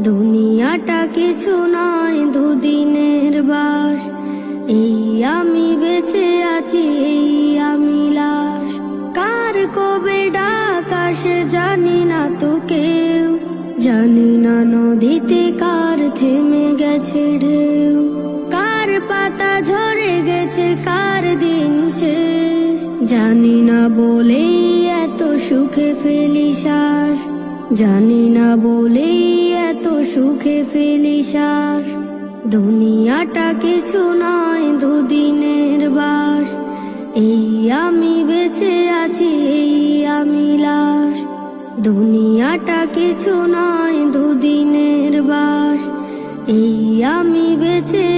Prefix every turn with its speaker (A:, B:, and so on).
A: দুনিয়াটা কিছু নয়, দুদিনের বাস। এই আমি বেঁচে আছি, এই আমি লাশ। কার কবে ডাক আসে জানি না তো কেউ, জানি না নদীতে কার থেমে গেছে ঢেউ। কার পাতা ঝরে গেছে, কার দিন শেষ, জানি না বলেই এত সুখে ফেলি শ্বাস। জানি না বলেই এত সুখে ফেলি শ্বাস। দুনিয়াটা কিছু নয়, দুদিনের বাস। এই আমি বেঁচে আছি, এই আমি লাশ। দুনিয়াটা কিছু নয়, দুদিনের বাস। এই আমি বেঁচে